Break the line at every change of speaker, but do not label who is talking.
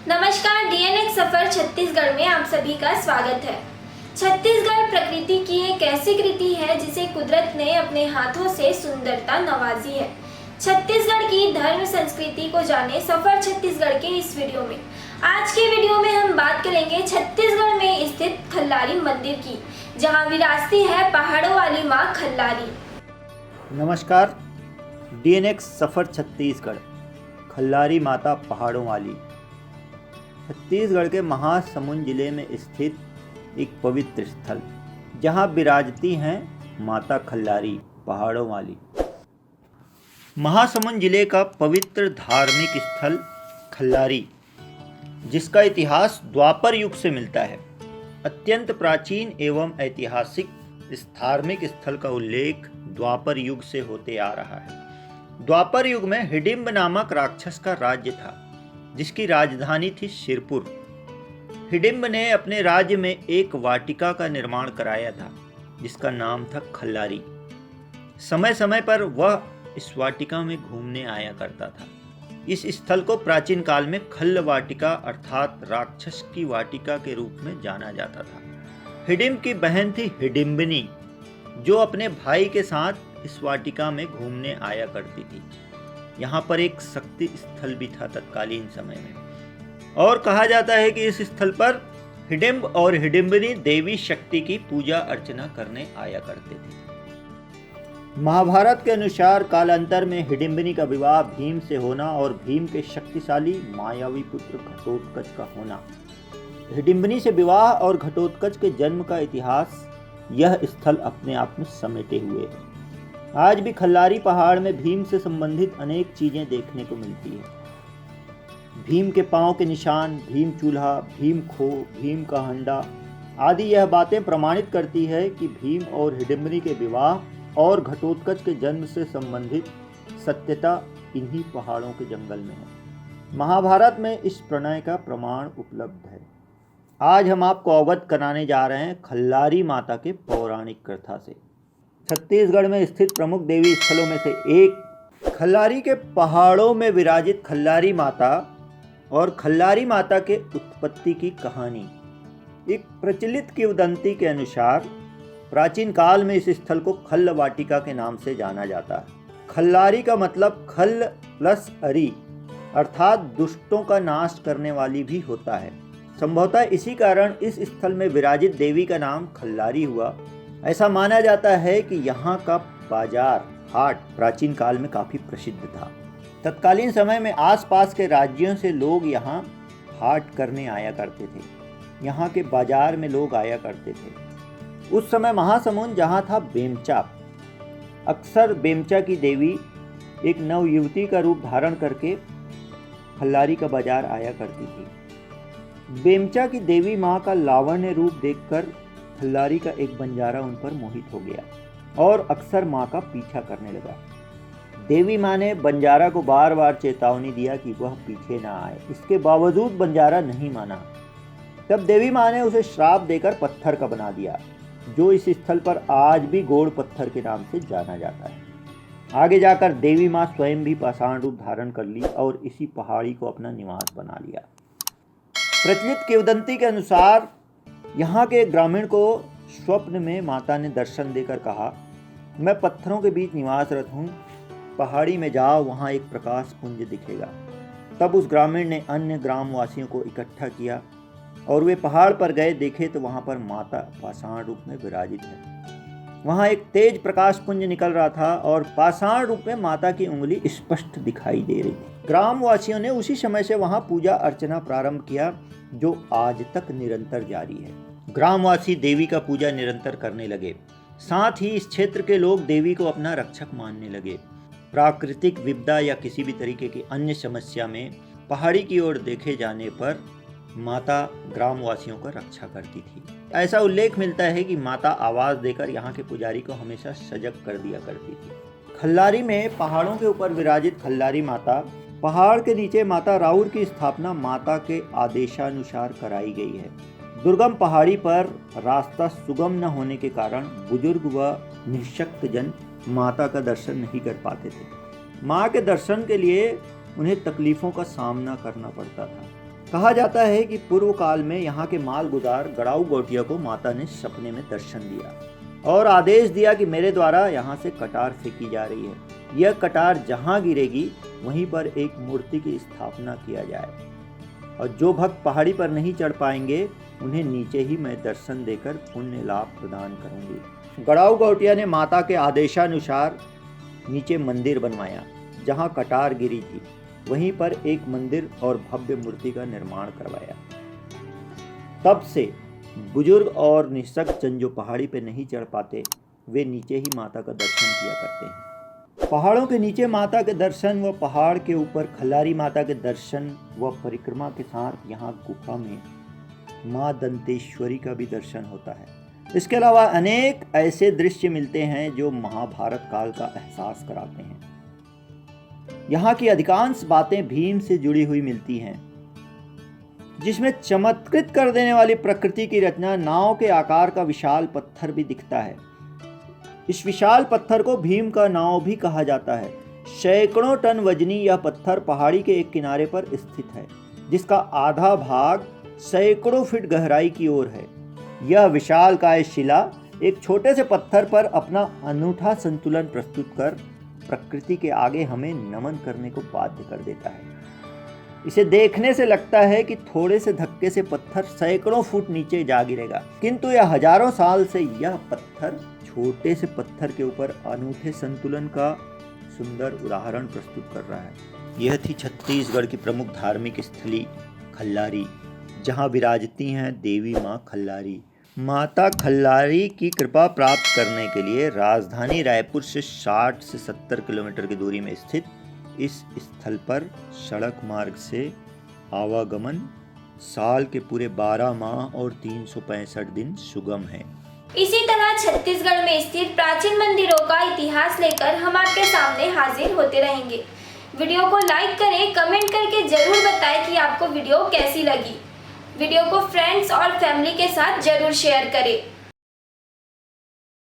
नमस्कार, डीएनएक्स सफर छत्तीसगढ़ में आप सभी का स्वागत है। छत्तीसगढ़ प्रकृति की एक ऐसी कृति है जिसे कुदरत ने अपने हाथों से सुंदरता नवाजी है। छत्तीसगढ़ की धर्म संस्कृति को जाने सफर छत्तीसगढ़ के इस वीडियो में। आज के वीडियो में हम बात करेंगे छत्तीसगढ़ में स्थित खल्लारी मंदिर की, जहां विराजती है पहाड़ों वाली मां खल्लारी।
नमस्कार, डीएनएक्स सफर छत्तीसगढ़, खल्लारी माता पहाड़ों वाली। छत्तीसगढ़ के महासमुंद जिले में स्थित एक पवित्र स्थल, जहां विराजती हैं माता खल्लारी पहाड़ों वाली। महासमुंद जिले का पवित्र धार्मिक स्थल खल्लारी, जिसका इतिहास द्वापर युग से मिलता है, अत्यंत प्राचीन एवं ऐतिहासिक इस धार्मिक स्थल का उल्लेख द्वापर युग से होते आ रहा है। द्वापर युग में हिडिंब नामक राक्षस का राज्य था, जिसकी राजधानी थी शिरपुर। हिडिंब ने अपने राज्य में एक वाटिका का निर्माण कराया था, जिसका नाम था खल्लारी। समय समय पर वह इस वाटिका में घूमने आया करता था। इस स्थल को प्राचीन काल में खल्ल वाटिका अर्थात राक्षस की वाटिका के रूप में जाना जाता था। हिडिंब की बहन थी हिडिंबिनी, जो अपने भाई के साथ इस वाटिका में घूमने आया करती थी। यहाँ पर एक शक्ति स्थल भी था तत्कालीन समय में, और कहा जाता है कि इस स्थल पर हिडिंब और हिडिंबिनी देवी शक्ति की पूजा अर्चना करने आया करते थे। महाभारत के अनुसार कालांतर में हिडिंबिनी का विवाह भीम से होना और भीम के शक्तिशाली मायावी पुत्र घटोत्कच का होना। हिडिंबिनी से विवाह और घटोत्कच के जन्म का इतिहास यह स्थल अपने आप में समेटे हुए है। आज भी खल्लारी पहाड़ में भीम से संबंधित अनेक चीजें देखने को मिलती है। भीम के पांव के निशान, भीम चूल्हा, भीम खो, भीम का हंडा आदि यह बातें प्रमाणित करती है कि भीम और हिडिंबिनी के विवाह और घटोत्कच के जन्म से संबंधित सत्यता इन्हीं पहाड़ों के जंगल में है। महाभारत में इस प्रणय का प्रमाण उपलब्ध है। आज हम आपको अवगत कराने जा रहे हैं खल्लारी माता के पौराणिक कथा से। छत्तीसगढ़ में स्थित प्रमुख देवी स्थलों में से एक खल्लारी के पहाड़ों में विराजित खल्लारी माता और खल्लारी माता के उत्पत्ति की कहानी। एक प्रचलित किंवदंती के अनुसार प्राचीन काल में इस स्थल को खल्ल वाटिका के नाम से जाना जाता है। खल्लारी का मतलब खल्ल प्लस अरी अर्थात दुष्टों का नाश करने वाली भी होता है। संभवतः इसी कारण इस स्थल में विराजित देवी का नाम खल्लारी हुआ। ऐसा माना जाता है कि यहाँ का बाजार हाट प्राचीन काल में काफी प्रसिद्ध था। तत्कालीन समय में आसपास के राज्यों से लोग यहाँ हाट करने आया करते थे। यहाँ के बाजार में लोग आया करते थे। उस समय महासमुंद जहाँ था बेमचा, अक्सर बेमचा की देवी एक नव युवती का रूप धारण करके खल्लारी का बाजार आया करती थी। बेमचा की देवी माँ का लावण्य रूप देखकर खल्लारी का एक बंजारा उन पर मोहित हो गया और अक्सर माँ का पीछा करने लगा। देवी माँ ने बंजारा को बार बार चेतावनी दिया कि वह पीछे ना आए। इसके बावजूद बंजारा नहीं माना। तब देवी माँ ने उसे श्राप देकर पत्थर का बना दिया, जो इस स्थल पर आज भी गोड़ पत्थर के नाम से जाना जाता है। आगे जाकर देवी माँ स्वयं भी पाषाण रूप धारण कर ली और इसी पहाड़ी को अपना निवास बना लिया। प्रचलित किंवदंती के अनुसार यहाँ के ग्रामीण को स्वप्न में माता ने दर्शन देकर कहा, मैं पत्थरों के बीच निवासरत हूँ, पहाड़ी में जाओ, वहाँ एक प्रकाश पुंज दिखेगा। तब उस ग्रामीण ने अन्य ग्रामवासियों को इकट्ठा किया और वे पहाड़ पर गए। देखे तो वहाँ पर माता पाषाण रूप में विराजित है। वहाँ एक तेज प्रकाश पुंज निकल रहा था और पाषाण रूप में माता की उंगली स्पष्ट दिखाई दे रही थी। ग्रामवासियों ने उसी समय से वहाँ पूजा अर्चना प्रारंभ किया, जो आज तक निरंतर जारी है। ग्रामवासी देवी का पूजा निरंतर करने लगे। साथ ही इस क्षेत्र के लोग देवी को अपना रक्षक मानने लगे। प्राकृतिक विपदा या किसी भी तरीके की अन्य समस्या में पहाड़ी की ओर देखे जाने पर माता ग्रामवासियों का रक्षा करती थी। ऐसा उल्लेख मिलता है कि माता आवाज देकर यहाँ के पुजारी को हमेशा सजग कर दिया करती थी। खल्लारी में पहाड़ों के ऊपर विराजित खल्लारी माता, पहाड़ के नीचे माता राउर की स्थापना माता के आदेशानुसार कराई गई है। दुर्गम पहाड़ी पर रास्ता सुगम न होने के कारण बुजुर्ग व निःशक्त जन माता का दर्शन नहीं कर पाते थे। माँ के दर्शन के लिए उन्हें तकलीफ़ों का सामना करना पड़ता था। कहा जाता है कि पूर्व काल में यहाँ के मालगुजार गड़ाऊ गौटिया को माता ने सपने में दर्शन दिया और आदेश दिया कि मेरे द्वारा यहाँ से कटार फेंकी जा रही है। यह कटार जहाँ गिरेगी वहीं पर एक मूर्ति की स्थापना किया जाए और जो भक्त पहाड़ी पर नहीं चढ़ पाएंगे उन्हें नीचे ही मैं दर्शन देकर पुण्य लाभ प्रदान करूंगी। गड़ाऊ गौटिया ने माता के आदेशानुसार नीचे मंदिर बनवाया। जहाँ कटार गिरी थी वहीं पर एक मंदिर और भव्य मूर्ति का निर्माण करवाया। तब से बुजुर्ग और निःशक्त जन जो पहाड़ी पे नहीं चढ़ पाते वे नीचे ही माता का दर्शन किया करते हैं। पहाड़ों के नीचे माता के दर्शन व पहाड़ के ऊपर खल्लारी माता के दर्शन व परिक्रमा के साथ यहाँ गुफा में माँ दंतेश्वरी का भी दर्शन होता है। इसके अलावा अनेक ऐसे दृश्य मिलते हैं जो महाभारत काल का एहसास कराते हैं। यहाँ की अधिकांश बातें भीम से जुड़ी हुई मिलती हैं, जिसमें चमत्कृत कर देने वाली प्रकृति की रचना नाव के आकार का विशाल पत्थर भी दिखता है। इस विशाल पत्थर को भीम का नाव भी कहा जाता है। सैकड़ों टन वजनी यह पत्थर पहाड़ी के एक किनारे पर स्थित है, जिसका आधा भाग सैकड़ों फीट गहराई की ओर है। यह विशालकाय शिला एक छोटे से पत्थर पर अपना अनूठा संतुलन प्रस्तुत कर प्रकृति के आगे हमें नमन करने को बाध्य कर देता है। इसे देखने से लगता है कि थोड़े से धक्के से पत्थर सैकड़ों फुट नीचे जा गिरेगा, किंतु यह हजारों साल से यह पत्थर छोटे से पत्थर के ऊपर अनूठे संतुलन का सुंदर उदाहरण प्रस्तुत कर रहा है। यह थी छत्तीसगढ़ की प्रमुख धार्मिक स्थली खल्लारी, जहाँ विराजती हैं देवी माँ खल्लारी। माता खल्लारी की कृपा प्राप्त करने के लिए राजधानी रायपुर से 60 से 70 किलोमीटर की दूरी में स्थित इस स्थल पर सड़क मार्ग से आवागमन साल के पूरे 12 माह और 365 दिन सुगम है।
इसी तरह छत्तीसगढ़ में स्थित प्राचीन मंदिरों का इतिहास लेकर हम आपके सामने हाजिर होते रहेंगे। वीडियो को लाइक करें, कमेंट करके जरूर बताएं कि आपको वीडियो कैसी लगी। वीडियो को फ्रेंड्स और फैमिली के साथ जरूर शेयर करें।